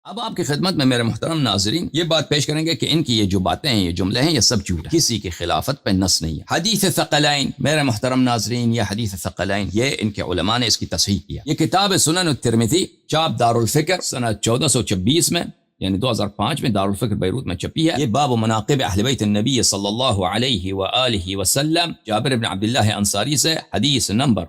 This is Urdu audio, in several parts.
اب آپ کی خدمت میں میرے محترم ناظرین یہ بات پیش کریں گے کہ ان کی یہ جو باتیں ہیں، یہ جملے ہیں، یہ سب جھوٹ ہے، کسی کی خلافت پہ نص نہیں ہے۔ حدیث ثقلین، میرے محترم ناظرین، یہ حدیث ثقلین یہ ان کے علماء نے اس کی تصحیح کیا۔ یہ کتاب سنن الترمذی، چاپ دارالفکر سنہ 1426 میں، یعنی 2005 میں دارالفکر بیروت میں چھپی ہے۔ یہ باب مناقب اہل بیت النبی صلی اللہ علیہ وآلہ وسلم، جابر بن عبداللہ انصاری سے، حدیث نمبر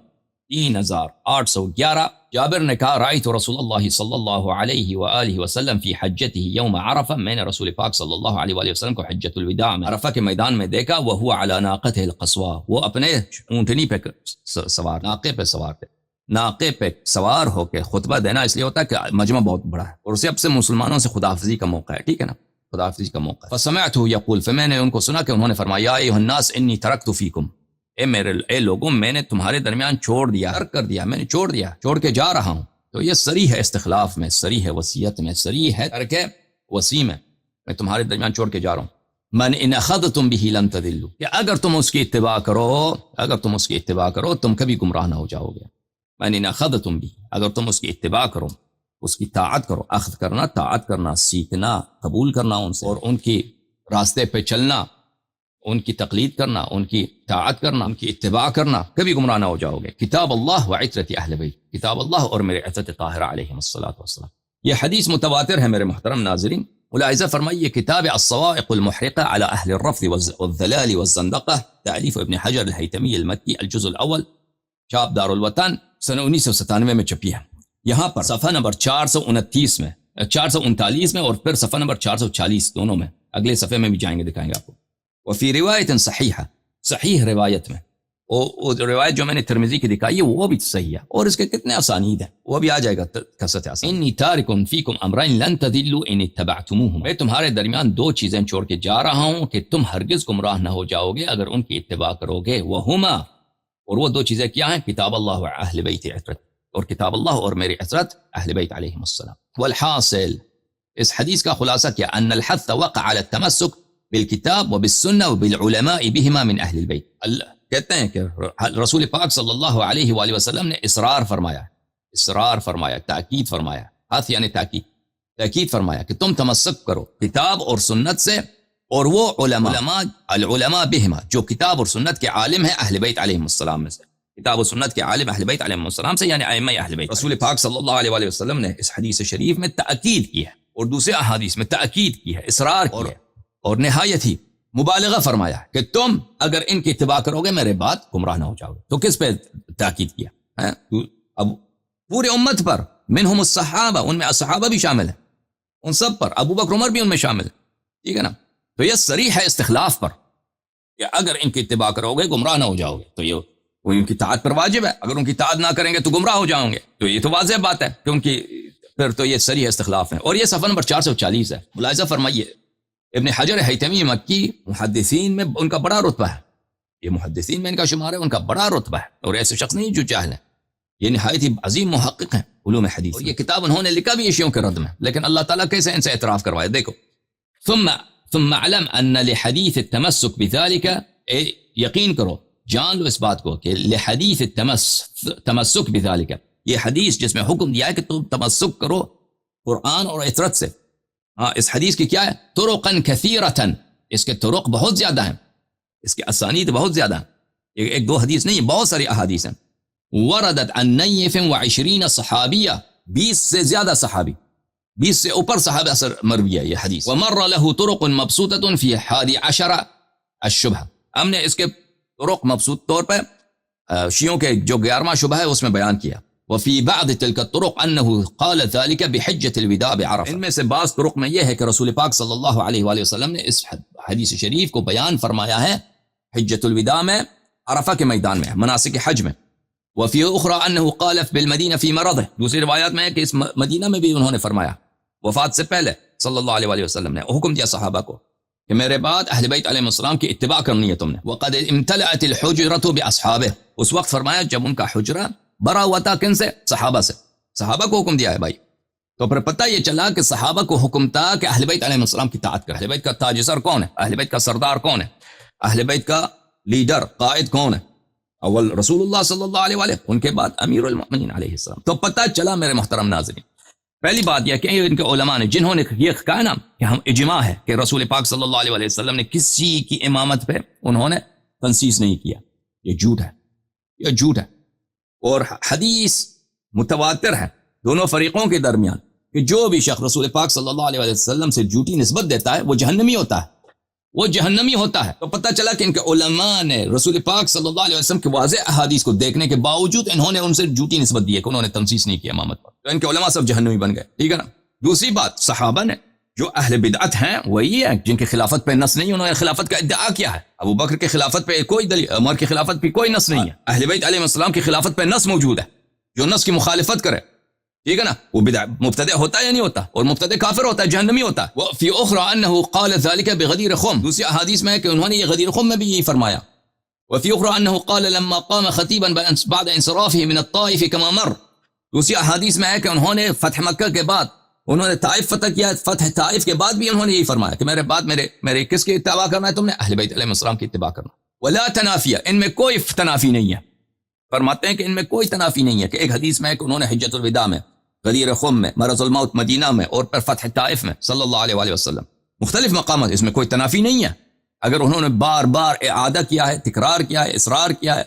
3811۔ جابر نے کہا رأیت رسول اللہ صلی اللہ علیہ وآلہ وسلم فی حجتہ یوم عرفہ، میں نے رسول پاک صلی اللہ علیہ وآلہ وسلم کو حجت الوداع میں عرفہ کے میدان میں دیکھا، وہو علی ناقتہ القصواء، وہ اپنے اونٹنی پہ سوار، ناقے پہ سوار تھے۔ ناقے پہ سوار ہو کے خطبہ دینا اس لیے ہوتا ہے کہ مجمع بہت بڑا ہے اور اسے اب سے مسلمانوں سے خداحافظی کا موقع ہے، ٹھیک ہے نا، خداحافظی کا موقع ہے۔ فسمعته یقول، فمیں نے ان کو سنا کہ انہوں نے فرمایا یا ایھا الناس انی ترکت فیکم، اے لوگوں میں نے تمہارے درمیان چھوڑ دیا، ترک کر دیا، میں نے چھوڑ دیا، چھوڑ کے جا رہا ہوں۔ تو یہ صریح ہے استخلاف میں، صریح ہے وصیت میں، صریح ہے ترک وصی میں تمہارے درمیان چھوڑ کے جا رہا ہوں۔ من ان اخذتم به لن تضلوا، کہ اگر تم اس کی اتباع کرو تم کبھی گمراہ نہ ہو جاؤ گے۔ من ان اخذتم به، اگر تم اس کی اتباع کرو، اس کی طاعت کرو، اخذ کرنا، طاعت کرنا، سیکھنا، قبول کرنا ان سے، اور ان کی راستے پہ چلنا، ان کی تقلید کرنا، ان کی طاعت کرنا، ان کی اتباع کرنا، کبھی گمراہ نہ ہو جاؤ گے۔ کتاب اللہ و عترت اہل بیت، کتاب اللہ اور میرے عترت طاہرہ علیہم الصلوۃ والسلام۔ یہ حدیث متواتر ہے میرے محترم ناظرین۔ ملاحظہ فرمائیے کتاب الصواعق المحرقہ علی اہل الرفض والضلال والزندقہ، تألیف ابن حجر الہیتمی المکی، الجزء الاول، چاپ دارالوطن، سنہ 1997 میں چھپی ہے۔ یہاں پر صفحہ نمبر 429 میں، 439 میں، اور پھر صفحہ نمبر 440 دونوں میں، اگلے صفحے میں بھی جائیں گے، دکھائیں گے آپ کو۔ وفی روایت صحیحہ، صحیح روایت میں، وہ روایت جو میں نے ترمذی کی دکھائی ہے وہ بھی صحیح ہے، اور اس کے کتنے اسانید ہیں وہ بھی آ جائے گا کثرت اسانید۔ انی تارک فیکم امرین لن تضلوا ان اتبعتموہما، میں تمہارے درمیان دو چیزیں چھوڑ کے جا رہا ہوں کہ تم ہرگز گمراہ نہ ہو جاؤ گے اگر ان کی اتباع کرو گے۔ وہما، اور وہ دو چیزیں کیا ہیں؟ کتاب اللہ و اہل بیت عترت، اور کتاب اللہ اور میری عترت اہل بیت علیہم السلام۔ والحاصل، اس حدیث کا خلاصہ کیا؟ ان الحث وقع على التمسک بالکتاب وبالسنہ وبالعلماء بہما من اہل البیت۔ اللہ کہتے ہیں کہ رسول پاک صلی اللہ علیہ وآلہ وسلم نے اصرار فرمایا، تاکید فرمایا، حث یعنی تاکید فرمایا کہ تم تمسک کرو کتاب اور سنت سے، اور وہ العلماء بہما، جو کتاب اور سنت کے عالم ہیں اہل بیت علیہم السلام میں سے، کتاب و سنت کے عالم اہل بیت علیہم السلام سے، یعنی ائمہ اہل بیت۔ رسول پاک صلی اللہ علیہ وآلہ وسلم نے اس حدیث شریف میں تاکید کی ہے، اور دوسرے احادیث میں تاکید کی ہے، اصرار کیا ہے، اور نہایت ہی مبالغہ فرمایا کہ تم اگر ان کی اتباع کرو گے میرے بعد گمراہ نہ ہو جاؤ گے۔ تو کس پہ تاکید کیا؟ اب پورے امت پر، منہم الصحابہ، ان میں صحابہ بھی شامل ہیں، ان سب پر، ابو بکر عمر بھی ان میں شامل ہیں، ٹھیک ہے نا۔ تو یہ صریح ہے استخلاف پر کہ اگر ان کی اتباع کرو گے گمراہ نہ ہو جاؤ گے، تو یہ وہ ان کی طاعت پر واجب ہے، اگر ان کی طاعت نہ کریں گے تو گمراہ ہو جاؤں گے، تو یہ تو واضح بات ہے کیونکہ پھر تو یہ صریح استخلاف ہے۔ اور یہ صفحہ نمبر 440 ہے۔ ملاحظہ فرمائیے ابن حجر ہیتمی مکی محدثین میں ان کا بڑا رتبہ ہے، یہ محدثین میں ان کا شمار ہے، ان کا بڑا رتبہ ہے، اور ایسے شخص نہیں جو جاہل ہیں، یہ نہایت ہی عظیم محقق ہیں علوم حدیث، اور یہ کتاب انہوں نے لکھا بھی شیعوں کے رد میں، لیکن اللہ تعالیٰ کیسے ان سے اعتراف کروائے۔ دیکھو، ثم علم ان لحدیث التمسک بذلك، یقین کرو، جان لو اس بات کو کہ لحدیث التمسک بذلك، یہ حدیث جس میں حکم دیا ہے کہ تم تمسک کرو قرآن اور عترت سے، ہاں اس حدیث کی کیا ہے؟ طرقاً کثیرتاً، اس کے طرق بہت زیادہ ہیں، اس کے اسانید بہت زیادہ ہیں، ایک دو حدیث نہیں، بہت ساری احادیث ہیں۔ وردت عن 29 صحابیہ، 20 سے زیادہ صحابی، 20 سے اوپر صحابہ اثر مروی ہے یہ حدیث۔ ومر له طرق مبسوطة في 11 الشبہ، ہم نے اس کے طرق مبسوط طور پر شیعوں کے جو 11واں شبہ ہے اس میں بیان کیا۔ وفي بعض تلك الطرق انه قال ذلك بحجة الوداع بعرفہ، ان میں سے بعض طرق میں یہ ہے کہ رسول پاک صلی اللہ علیہ وآلہ وسلم نے اس حدیث شریف کو بیان فرمایا ہے حجۃ الوداع میں، عرفہ کے میدان میں، مناسک حج میں۔ وفي اخرى انه قال بالمدینہ في مرضه، دوسری روایات میں ہے کہ اس مدینہ میں بھی انہوں نے فرمایا وفات سے پہلے صلی اللہ علیہ وآلہ وسلم نے حکم دیا صحابہ کو کہ میرے بعد اہل بیت علیہ السلام کی اتباع کرنی ہے تم نے۔ وقد امتلأت الحجرة باصحابه، اس وقت فرمایا جب ان کا حجرہ بھرا ہوا تھا، کن سے؟ صحابہ سے، صحابہ کو حکم دیا ہے بھائی۔ تو پھر پتہ یہ چلا کہ صحابہ کو حکم تھا کہ اہل بیت علیہ السلام کی طاعت کر۔ اہل بیت کا تاج سر کون ہے؟ اہل بیت کا سردار کون ہے؟ اہل بیت کا لیڈر، قائد کون ہے؟ اول رسول اللہ صلی اللہ علیہ وآلہ، ان کے بعد امیر المؤمنین علیہ السلام۔ تو پتہ چلا میرے محترم ناظرین، پہلی بات یہ کہ ان کے علماء نے جنہوں نے یہ کہا نا کہ ہم اجماع ہے کہ رسول پاک صلی اللہ علیہ وسلم نے کسی کی امامت پہ انہوں نے تنصیص نہیں کیا، یہ جھوٹ ہے، یہ جھوٹ ہے۔ اور حدیث متواتر ہے دونوں فریقوں کے درمیان کہ جو بھی شخص رسول پاک صلی اللہ علیہ وسلم سے جھوٹی نسبت دیتا ہے وہ جہنمی ہوتا ہے، وہ جہنمی ہوتا ہے۔ تو پتہ چلا کہ ان کے علماء نے رسول پاک صلی اللہ علیہ وسلم کے واضح احادیث کو دیکھنے کے باوجود انہوں نے ان سے جھوٹی نسبت دی ہے کہ انہوں نے تنصیص نہیں کیا امامت پر، تو ان کے علماء سب جہنمی بن گئے، ٹھیک ہے نا۔ دوسری بات، صحابہ نے جو اہل بدعت ہیں وہی ہے جن کی خلافت پہ نص نہیں، انہوں نے خلافت کا ادعا کیا ہے۔ ابو بکر کی خلافت پہ کوئی دلیل، عمر کی خلافت پہ کوئی نص نہیں ہے۔ اہل بیت علیہ السلام کی خلافت پہ نص موجود ہے، جو نص کی مخالفت کرے، ٹھیک ہے نا، وہ مبتدع ہوتا ہے یا نہیں ہوتا، اور مبتدع کافر ہوتا ہے، جہنمی ہوتا ہے۔ وفی اخرى انه قال ذلك بغدیر خم، دوسری احادیث میں ہے کہ انہوں نے یہ غدیر خم میں بھی یہی فرمایا۔ وفی اخرى انه قال لما قام خطيبا بعد انصرافه من الطائف كما مر، دوسری احادیث میں ہے کہ انہوں نے فتح مکہ کے بعد انہوں نے طائف فتح کیا، فتح طائف کے بعد بھی انہوں نے یہی فرمایا کہ میرے بعد میرے کس کی اتباع کرنا ہے، تم نے اہل بیت علیہ السلام کی اتباع کرنا۔ ولا تنافیہ، ان میں کوئی تنافی نہیں ہے، فرماتے ہیں کہ ان میں کوئی تنافی نہیں ہے کہ ایک حدیث میں ہے کہ انہوں نے حجۃ الوداع میں، غدیر خم میں، مرض الموت مدینہ میں، اور پھر فتح طائف میں صلی اللہ علیہ وآلہ وسلم، مختلف مقامات، اس میں کوئی تنافی نہیں ہے۔ اگر انہوں نے بار بار اعادہ کیا ہے، تکرار کیا ہے، اصرار کیا ہے،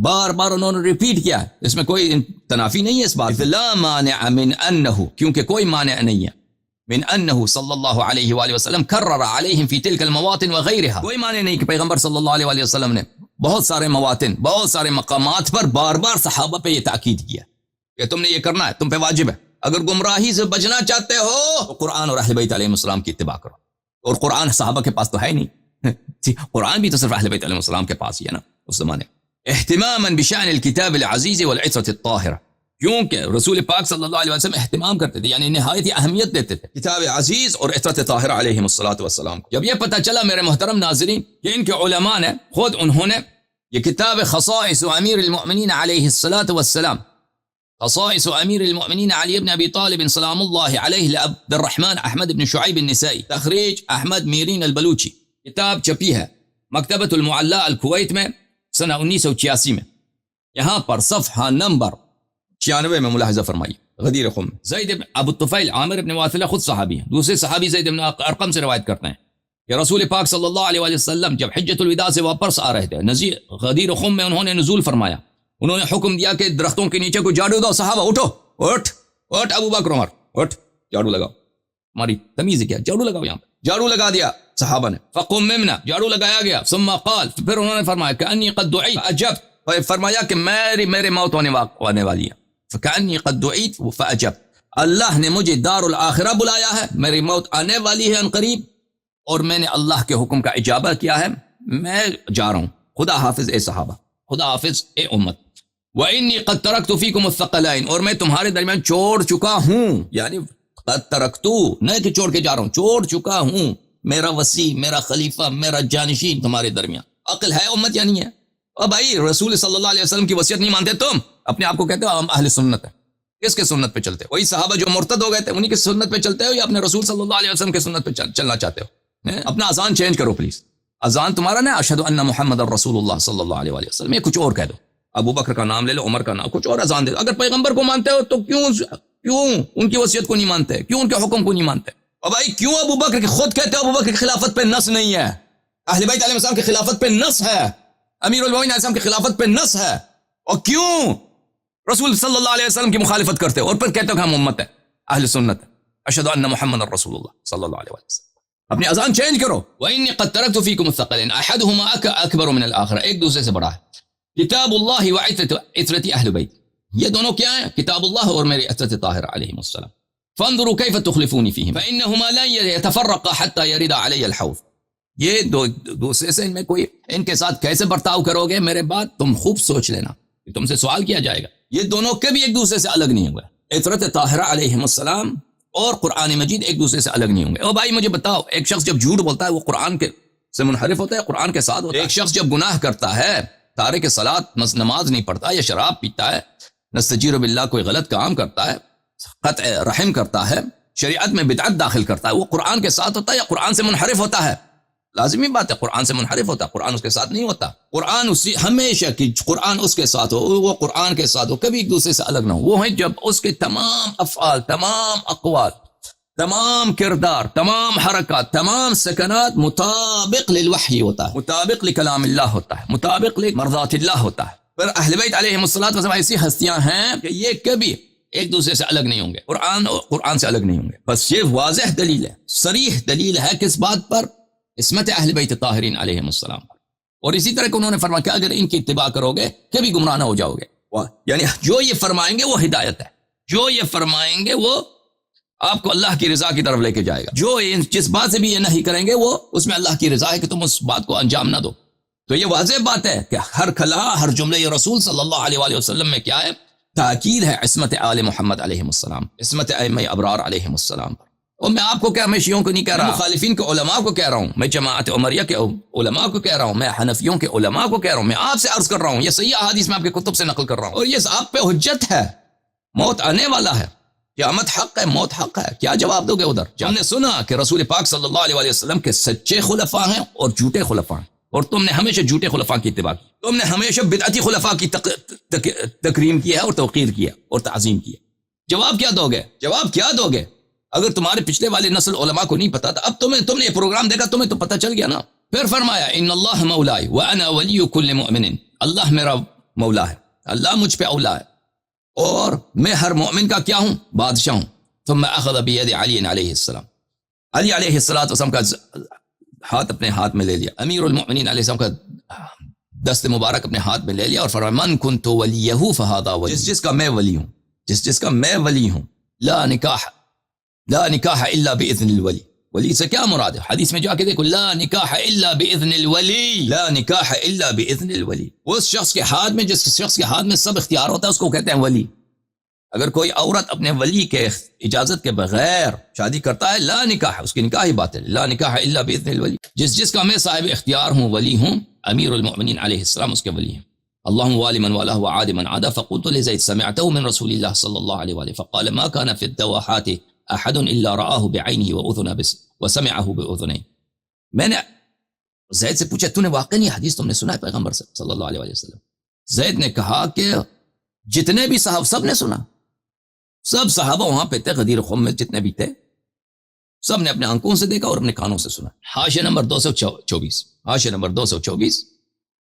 بار بار انہوں نے ریپیٹ کیا ہے، اس میں کوئی تنافی نہیں ہے اس بات۔ لا مانع من انہ، کیونکہ کوئی مانع نہیں ہے، من انہ صلی اللہ علیہ وآلہ وسلم کرر علیہم فی تلک المواطن وغیرہا، کوئی مانع نہیں کہ پیغمبر صلی اللہ علیہ وآلہ وسلم نے بہت سارے مواطن، بہت سارے مقامات پر بار بار صحابہ پہ یہ تاکید کیا کہ تم نے یہ کرنا ہے، تم پہ واجب ہے۔ اگر گمراہی سے بچنا چاہتے ہو تو قرآن اور اہل بیت علیہ السلام کی اتباع کرو، اور قرآن صحابہ کے پاس تو ہے نہیں، قرآن بھی تو صرف اہل بیت علیہ السلام کے پاس ہی ہے نا اس زمانے۔ اہتماما بشأن الکتاب العزیز والعطرۃ الطاہرہ، کیونکہ رسول پاک صلی اللہ علیہ وسلم اہتمام کرتے تھے، یعنی نہایت ہی اہمیت دیتے تھے کتاب عزیز اور عطرۃ طاہرہ علیہم الصلوۃ والسلام کو۔ جب یہ پتہ چلا میرے محترم ناظرین کہ ان کے علماء نے خود انہوں نے یہ کتاب خصائص امیر المؤمنین علیہ الصلوۃ والسلام، خصائص امیر المؤمنین علی بن ابی طالب سلام اللہ علیہ لعبد الرحمن احمد بن شعیب النسائی، تخریج احمد میرین البلوچی، کتاب چھپی ہے مکتبۃ المعلاء الکویت میں سنہ 1986 میں۔ یہاں پر صفحہ نمبر 96 میں ملاحظہ فرمائی، غدیر خم، زید بن ابو الطفیل عامر بن واثلہ خود صحابی ہیں، دوسرے صحابی زید بن ارقم سے روایت کرتے ہیں کہ رسول پاک صلی اللہ علیہ وسلم جب حجۃ الوداع سے واپس آ رہے تھے، نزیر غدیر خم میں انہوں نے نزول فرمایا، انہوں نے حکم دیا کہ درختوں کے نیچے کو جھاڑو دو، صحابہ اٹھو، اٹھ ابو بکر عمر اٹھ، جھاڑو لگاؤ، ہماری تمیز کیا، جھاڑو لگاؤ، یہاں پہ جھاڑو لگا دیا صحابہ نے، فقممنا، جھاڑو لگایا گیا، ثم قال، پھر انہوں نے فرمایا کأنی قد دعیت فاجبت، فرمایا کہ میرے موت ہونے والی ہے، فکأنی قد دعیت فاجبت، اللہ نے مجھے دار الاخرہ بلایا ہے، میری موت آنے والی ہے ان قریب، اور میں نے اللہ کے حکم کا اجابہ کیا ہے، میں جا رہا ہوں، خدا حافظ اے صحابہ، خدا حافظ اے امت۔ وَإِنِّي قَدْ تَرَكْتُ فِيكُمُ الثَّقَلَيْنِ، اور میں تمہارے درمیان چھوڑ چکا ہوں، یعنی قد ترکتو، نہیں کہ چھوڑ کے جا رہا ہوں، چھوڑ چکا ہوں میرا وسیع، میرا خلیفہ، میرا جانشین تمہارے درمیان۔ عقل ہے امت یا نہیں ہے؟ اور بھائی رسول صلی اللہ علیہ وسلم کی وصیت نہیں مانتے تم، اپنے آپ کو کہتے ہو ہم اہل سنت ہیں، کس کے سنت پہ چلتے ہو؟ وہی صحابہ جو مرتد ہو گئے تھے انہی کی سنت پہ چلتے ہو، یا اپنے رسول صلی اللہ علیہ وسلم کے سنت پہ چلنا چاہتے ہو؟ اپنا اذان چینج کرو پلیز، اذان تمہارا نا اشہد ان محمد رسول اللہ صلی اللہ علیہ وسلم، یہ کچھ اور کہہ دو، ابو بکر کا نام لے لو، عمر کا نام، کچھ اور اذان دے دو۔ اگر پیغمبر کو مانتے ہو تو کیوں ان کی وصیت کو نہیں مانتے، کیوں ان کے حکم کو نہیں مانتے؟ اور بھائی کیوں ابو بکر کی، خود کہتے ہو ابو بکر کی خلافت پہ نص نہیں ہے، اہل بیت علیہ السلام کی خلافت پہ نص ہے، امیر المومنین علیہ السلام کی خلافت پہ نص ہے، اور کیوں رسول صلی اللہ علیہ وسلم کی مخالفت کرتے ہو اور پھر کہتے ہو کہ ہم امت ہے، اہل سنت ہے، اشہد ان محمد رسول اللہ صلی اللہ علیہ وسلم۔ اپنی اذان چینج کرو۔ وَإِنِّي قَدْ تَرَكْتُ فِيكُمُ الثَّقَلَيْنِ أَحَدُهُمَا أَكْبَرُ مِنَ الْآخَرِ، ایک دوسرے سے بڑا ہے، کتاب اللہ و عطرت اہل بیت، یہ دونوں کیا ہیں؟ کتاب اللہ اور میری عطرت طاہرہ علیہم السلام۔ فانظروا كيف تخلفوني فيهم فإنهما لن يتفرقا حتى يرد علي الحوض، یہ دوسرے سے ان میں کوئی، ان کے ساتھ کیسے برتاؤ کرو گے میرے بعد، تم خوب سوچ لینا، تم سے سوال کیا جائے گا۔ یہ دونوں کبھی ایک دوسرے سے الگ نہیں ہوئے، عطرت طاہرہ علیہم السلام اور قرآن مجید ایک دوسرے سے الگ نہیں ہوں گے۔ او بھائی مجھے بتاؤ، ایک شخص جب جھوٹ بولتا ہے وہ قرآن کے سے منحرف ہوتا ہے، قرآن کے ساتھ ہوتا ہے؟ ایک شخص جب گناہ کرتا ہے، تارک صلاۃ، نماز نہیں پڑھتا، یا شراب پیتا ہے، نستجیر باللہ کوئی غلط کام کرتا ہے، قطع رحم کرتا ہے، شریعت میں بدعت داخل کرتا ہے، وہ قرآن کے ساتھ ہوتا ہے یا قرآن سے منحرف ہوتا ہے؟ لازمی بات ہے، قرآن سے منحرف ہوتا، قرآن اس کے ساتھ نہیں ہوتا. قرآن ہمیشہ کی قرآن اس کے ساتھ ہو، وہ قرآن کے ساتھ ہو، کبھی ایک دوسرے سے الگ نہ ہو. وہ ہے جب اس کے تمام افعال، تمام اقوال، تمام کردار، تمام حرکات، تمام سکنات مطابق للوحی ہوتا ہے، مطابق لکلام اللہ ہوتا ہے، مطابق لمرضات اللہ ہوتا ہے. پر اہل بیت علیہم الصلوۃ والسلام ایسی ہستیاں ہیں کہ یہ کبھی ایک دوسرے سے الگ نہیں ہوں گے، قرآن سے الگ نہیں ہوں گے. بس یہ واضح دلیل ہے، صریح دلیل ہے کس بات پر؟ عصمت اہل بیت طاہرین علیہم السلام پر. اور اسی طرح کہ انہوں نے فرمایا کہ اگر ان کی اتباع کرو گے کبھی گمراہ نہ ہو جاؤ گے. یعنی جو یہ فرمائیں گے وہ ہدایت ہے، جو یہ فرمائیں گے وہ آپ کو اللہ کی رضا کی طرف لے کے جائے گا. جو جس بات سے بھی یہ نہیں کریں گے وہ اس میں اللہ کی رضا ہے کہ تم اس بات کو انجام نہ دو. تو یہ واضح بات ہے کہ ہر کلام، ہر جملہ رسول صلی اللہ علیہ وآلہ وسلم میں کیا ہے؟ تاکید ہے عصمت آل محمد علیہ السلام، عصمت ائمہ ابرار علیہ السلام پر. اور میں آپ کو کیا، میں شیعوں کو نہیں کہہ رہا، مخالفین کے علماء کو کہہ رہا ہوں، میں جماعت عمریہ کے علماء کو کہہ رہا ہوں، میں حنفیوں کے علماء کو کہہ رہا ہوں. میں آپ سے عرض کر رہا ہوں، یہ صحیح احادیث میں آپ کے کتب سے نقل کر رہا ہوں، اور یہ آپ پہ حجت ہے. موت آنے والا ہے، قیامت حق ہے، موت حق ہے. کیا جواب دو گے ادھر؟ ہم نے سنا کہ رسول پاک صلی اللہ علیہ وآلہ وسلم کے سچے خلفاء ہیں اور جھوٹے خلفاء ہیں، اور تم نے ہمیشہ جھوٹے خلفاء کی اتباع کی، تم نے ہمیشہ بدعتی خلفاء کی تکریم کی ہے اور توقیر کی ہے اور تعظیم کی ہے. جواب کیا دو گے؟ جواب کیا دو گے؟ اگر تمہارے پچھلے والے نسل علماء کو نہیں پتا تھا، اب تم نے یہ پروگرام دیکھا، تمہیں تو پتہ چل گیا نا. پھر فرمایا ان اللہ مولائی وانا ولی کل مؤمن، اللہ میرا مولا ہے، اللہ مجھ پہ اولا ہے، اور میں ہر مومن کا کیا ہوں؟ بادشاہ ہوں. ثم اخذ بید علی علیہ السلام، علی علیہ السلام کا ہاتھ اپنے ہاتھ میں لے لیا، امیر المؤمنین علیہ السلام کا دست مبارک اپنے ہاتھ میں لے لیا، اور فرمایا من کنت ولیہ فہذا ولی، جس کا میں ولی ہوں، جس کا میں ولی ہوں. لا نکاح الا باذن الولی. ولی سے کیا مراد ہے؟ حدیث میں جا کے دیکھو، لا نکاح الا باذن الولی، لا نکاح الا باذن الولی. اس شخص کے ہاتھ میں، جس شخص کے ہاتھ میں سب اختیار ہوتا ہے، اس کو کہتے ہیں ولی. اگر کوئی عورت اپنے ولی کے اجازت کے بغیر شادی کرتا ہے، لا نکاح، اس کی نکاح ہی باطل. لا نکاح الا باذن الولی، جس کا میں صاحب اختیار ہوں، ولی ہوں، امیر المؤمنین علیہ السلام اس کے ولی ہیں. اللهم والی من والاه وعاد من عاد. فقلت لزيد سمعته من رسول الله صلى الله عليه وآله فقال ما كان في الدواحات احد الا رآه بعينه واذن بس وسمعه باذنيه. میں نے زید سے پوچھا تو نے واقعی یہ حدیث تم نے سنا ہے پیغمبر سے صلی اللہ علیہ وآلہ وسلم؟ زید نے کہا کہ جتنے بھی صحابہ سب نے سنا، سب صحابہ وہاں پہ تھے، غدیر خم میں جتنے بھی تھے، سب نے اپنے آنکھوں سے دیکھا اور اپنے کانوں سے سنا. حاشیہ نمبر 224، حاشیہ نمبر 224،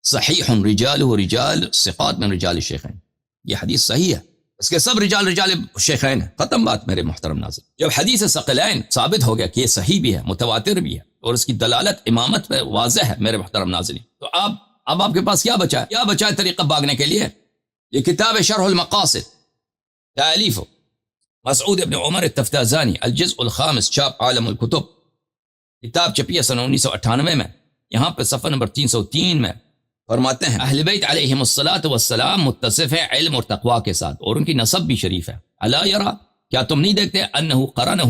صحیح رجالہ رجال ثقات من رجال الشیخین. یہ حدیث صحیح ہے، اس کے سب رجال شیخین ہیں. ختم بات میرے محترم ناظرین. جب حدیث ثقلین ثابت ہو گیا کہ یہ صحیح بھی ہے، متواتر بھی ہے، اور اس کی دلالت امامت پہ واضح ہے میرے محترم ناظرین، تو اب آپ کے پاس کیا بچا ہے؟ کیا بچا ہے طریقہ بھاگنے کے لیے؟ یہ کتاب شرح المقاصد، تالیف مسعود ابن عمر التفتازانی، الجزء الخامس، چھاپ عالم الکتب، کتاب چھپی ہے سن 1998 میں. یہاں پہ صفحہ نمبر 303 میں فرماتے ہیں اہل بیت علیہم الصلاۃ والسلام متصف ہے علم اور تقوی کے ساتھ، اور ان کی نسب بھی شریف ہے. الا یرا، کیا تم نہیں دیکھتے انہ قرنہ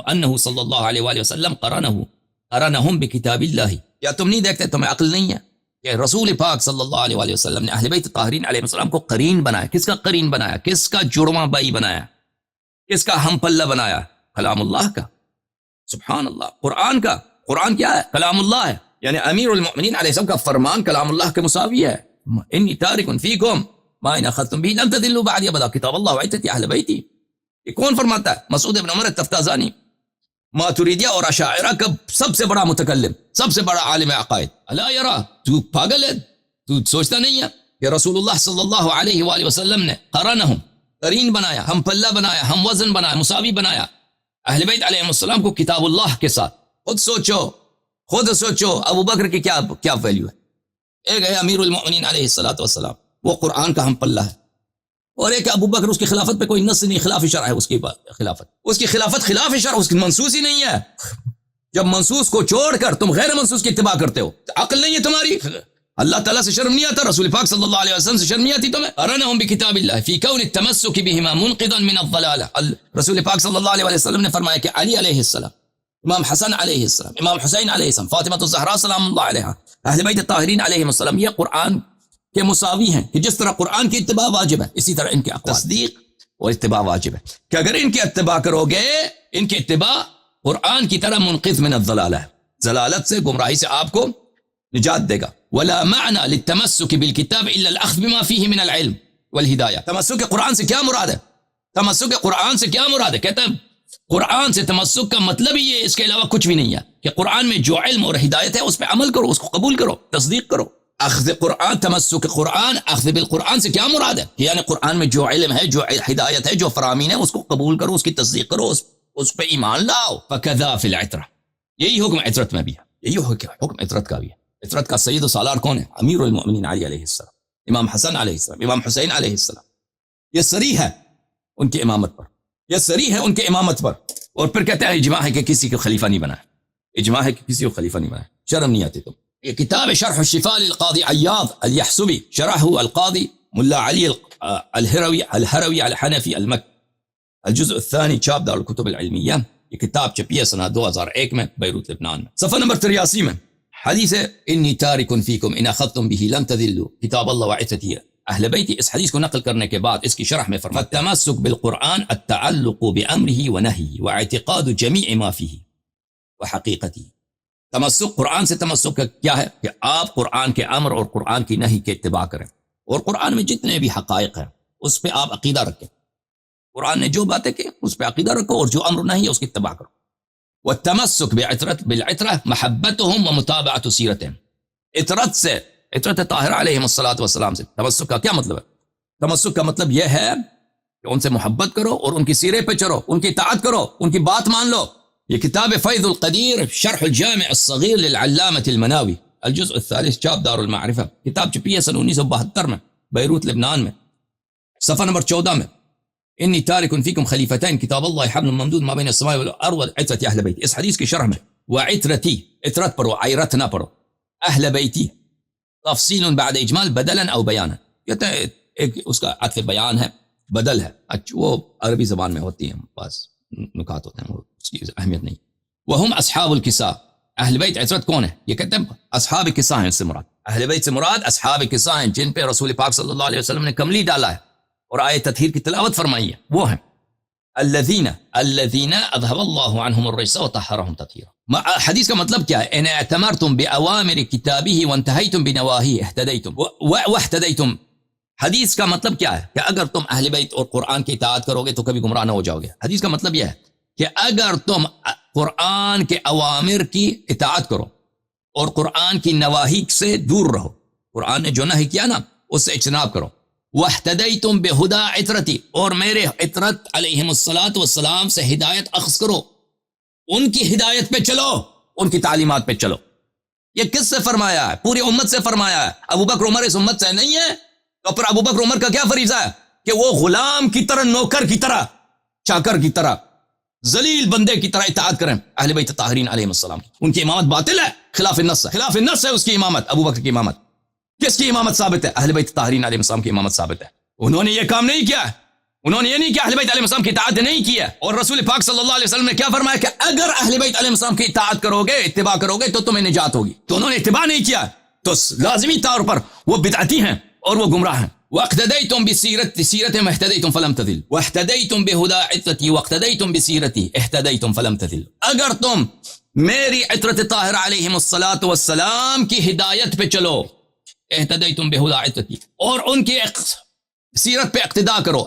انہ صلی اللہ علیہ وآلہ وسلم قرنہم بکتاب اللہ؟ کیا تم نہیں دیکھتے، تمہیں عقل نہیں ہے کہ رسول پاک صلی اللہ علیہ وآلہ وسلم نے اہل بیت طاہرین علیہ السلام کو قرین بنایا؟ کس کا قرین بنایا؟ کس کا جڑواں بائی بنایا؟ کس کا ہم پلہ بنایا؟ کلام اللہ کا. سبحان اللہ. قرآن کا، قرآن کیا ہے؟ کلام اللہ ہے. یعنی امیر المؤمنین علیہ السلام کا فرمان کلام اللہ کے مساوی ہے. انی تارک فیکم ما ان اخذتم به لن تضلوا بعد ابدا کتاب اللہ وعزتی اہل بیتی. یہ کون فرماتا ہے؟ مسعود ابن عمر التفتازانی، ماتریدیہ اور اشاعرہ کا سب سے بڑا متکلم، سب سے بڑا عالم عقائد. الا یرا، تو پاگل ہے؟ تو سوچتا نہیں ہے کہ رسول اللہ صلی اللہ علیہ وآلہ وسلم نے قرنہم، قرین بنایا، ہم پلہ بنایا، ہم وزن بنایا، مساوی بنایا اہل بیت علیہ السلام کو کتاب اللہ کے ساتھ. خود سوچو ابو بکر کی کیا ویلیو ہے؟ ایک ہے امیر المؤمنین علیہ الصلوۃ والسلام، وہ قرآن کا ہم پلہ ہے، اور ایک ابو بکر، اس کی خلافت پہ کوئی نص نہیں، خلاف شرع ہے اس کی خلافت، اس کی خلافت خلاف شرع، اس کی منصوص ہی نہیں ہے. جب منصوص کو چھوڑ کر تم غیر منصوص کی اتباع کرتے ہو، عقل نہیں ہے تمہاری. اللہ تعالیٰ سے شرم نہیں آتا، رسول پاک صلی اللہ علیہ وسلم سے شرم نہیں آتی تمہیں؟ قرنہم بکتاب اللہ فی کون التمسک بہما منقذا من الضلالہ. رسول پاک صلی اللہ علیہ وسلم نے فرمایا کہ علی علیہ السلام، امام حسن علیہ السلام، امام حسین علیہ السلام، فاطمہ الزہرا سلام اللہ علیہا، اہل بیت طاہرین علیہ السلام، یہ قرآن کے مساوی ہیں کہ جس طرح قرآن کی اتباع واجب ہے، اسی طرح ان کے تصدیق اور اتباع واجب ہے. کہ اگر ان کی اتباع کرو گے، ان کی اتباع قرآن کی طرح منقذ من الضلالہ ہے، ضلالت سے، گمراہی سے آپ کو نجات دے گا. ولا معنی للتمسک بالکتاب الا الاخذ بما فيه من العلم والہدایہ. تمسک قرآن سے کیا مراد ہے؟ تمسک قرآن سے کیا مراد ہے؟ کہتا ہے قرآن سے تمسک کا مطلب ہی یہ، اس کے علاوہ کچھ بھی نہیں ہے، کہ قرآن میں جو علم اور ہدایت ہے اس پہ عمل کرو، اس کو قبول کرو، تصدیق کرو. اخذ قرآن، تمسک قرآن، اخذ بالقرآن سے کیا مراد ہے؟ یعنی قرآن میں جو علم ہے، جو ہدایت ہے، جو فرامین ہے، اس کو قبول کرو، اس کی تصدیق کرو، اس پہ ایمان لاؤ. فکذا فی العطرہ، یہی حکم عطرت میں بھی ہے، یہی حکم عطرت کا بھی ہے. عطرت کا سید و سالار کون ہے؟ امیر المؤمنین علی علیہ السلام، امام حسن علیہ السلام، امام حسین علیہ السلام. یہ صریح ہے ان کی امامت پر، یہ صریح ہے ان کے امامت پر. اور پھر کہتے ہیں اجماع ہے کہ کسی کو خلیفہ نہیں بنایا، اجماع ہے کہ کسی کو خلیفہ نہیں بنایا. شرم نہیں آتی تم. یہ کتاب شرح الشفاء للقاضی عیاض الیحسبی، شرح القاضی ملا علی الہروی الحنفی المکی، الجزء الثانی، چاپ دار الکتب العلمیہ. یہ کتاب چھپی ہے سنہ 2001 میں بیروت لبنان میں. صفحہ نمبر 83 میں حدیث ہے انی تارک فیکم ان اخذتم به لن تذلوا کتاب اللہ وعترتی. اہل بیت اس حدیث کو نقل کرنے کے بعد اس کی شرح میں فرماتے ہیں التمسک بالقرآن التعلق بامرہ ونہیہ واعتقاد جمیع ما فیہ وحقیقتہ. تمسک قرآن سے تمسک کیا ہے؟ کہ آپ قرآن کے امر اور قرآن کی نہی کے اتباع کریں، اور قرآن میں جتنے بھی حقائق ہیں اس پہ آپ عقیدہ رکھیں. قرآن نے جو باتیں کی اس پہ عقیدہ رکھو، اور جو امر نہیں ہے اس کی اتباع کرو. والتمسک بالعطرہ محبتہم ومتابعۃ سیرتہم. عطرت سے، عطرت طاہرہ علیہم الصلاۃ والسلام سے تمسک کا کیا مطلب ہے؟ تمسک کا مطلب یہ ہے کہ ان سے محبت کرو اور ان کی سیرے پہ چلو، ان کی اطاعت کرو، ان کی بات مان لو. یہ کتاب فیض القدیر شرح الجامع الصغیر للعلامة المناوی، الجزء الثالث، چاپ دار المعرفہ. کتاب چھپی ہے سن 1972 میں بیروت لبنان میں. صفحہ نمبر 14 میں انی تارک فیکم خلیفتین کتاب اللہ حبل ممدود ما بین السماء والارض وعطرت اہل بیت. اس حدیث کی شرح میں وعطرتی، عطرت پڑھو، عیرت نہ پڑھو، اہل بیتی تفصیل بعد اجمال بدلا او بیانا. کہتے ہیں ایک اس کا عطف بیان ہے، بدل ہے. اچھا وہ عربی زبان میں ہوتی ہیں، بس نکات ہوتے ہیں، اس کی اہمیت نہیں. وہم اصحاب الکساء. اہل بیت عطرت کون ہے؟ یہ کہتے ہیں اصحاب کساء ہیں. اس سے مراد اہل بیت سے مراد اصحاب کساء ہیں جن پہ رسول پاک صلی اللہ علیہ وسلم نے کملی ڈالا ہے اور آیت تطہیر کی تلاوت فرمائی ہے. وہ ہیں الذین اذهب اللہ عنہم الرجس وطہرہم تطہیرا. حدیث کا مطلب کیا ہے؟ ان اعتمرتم بأوامر کتابہ وانتہیتم بنواہیہ اہتدیتم واہتدیتم. حدیث کا مطلب کیا ہے؟ کہ اگر تم اہل بیت اور قرآن کی اطاعت کرو گے تو کبھی گمراہ نہ ہو جاؤ گے. حدیث کا مطلب یہ ہے کہ اگر تم قرآن کے اوامر کی اطاعت کرو اور قرآن کی نواہی سے دور رہو، قرآن نے جو نہی کیا نا اس سے اجتناب کرو. وَاحْتَدَيْتُمْ بِهُدَى عِطْرَتِي، اور میرے عطرت علیہم الصلاۃ والسلام سے ہدایت اخذ کرو، ان کی ہدایت پہ چلو، ان کی تعلیمات پہ چلو. یہ کس سے فرمایا ہے؟ پوری امت سے فرمایا ہے. ابو بکر عمر اس امت سے نہیں ہے تو پھر ابو بکر عمر کا کیا فریضہ ہے؟ کہ وہ غلام کی طرح، نوکر کی طرح، چاکر کی طرح، ذلیل بندے کی طرح اطاعت کریں اہل بیت طاہرین علیہم السلام. ان کی امامت باطل ہے، خلاف النص ہے، خلاف النص ہے اس کی امامت. ابو بکر کی امامت، کس کی امامت ثابت ہے؟ اہل بیت طاہرین علیہ السلام کی امامت ثابت ہے. انہوں نے یہ کام نہیں کیا، انہوں نے یہ نہیں کیا، اہل بیت علیہ السلام کی اطاعت نہیں کیا. اور رسول پاک صلی اللہ علیہ وسلم نے کیا فرمایا کہ اگر اہل بیت علیہ السلام کی اطاعت کرو گے، اتباع کرو گے تو تمہیں نجات ہوگی. تو انہوں نے اتباع نہیں کیا تو لازمی طور پر وہ بدعتی ہیں اور وہ گمراہ ہیں. واقتدیتم بسیرتہم اہتدیتم فلم تضلوا واہتدیتم بہدی عطرتی واقتدیتم بسیرتی اہتدیتم فلم تضلوا. اگر تم میری عطرت طاہرہ علیہم الصلاۃ والسلام کی ہدایت پہ چلو، اہتدیتم بہدی عطرتی، اور ان کی سیرت پہ اقتداء کرو،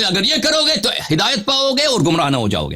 اگر یہ کرو گے تو ہدایت پاؤ گے اور گمراہ نہ ہو جاؤ گے.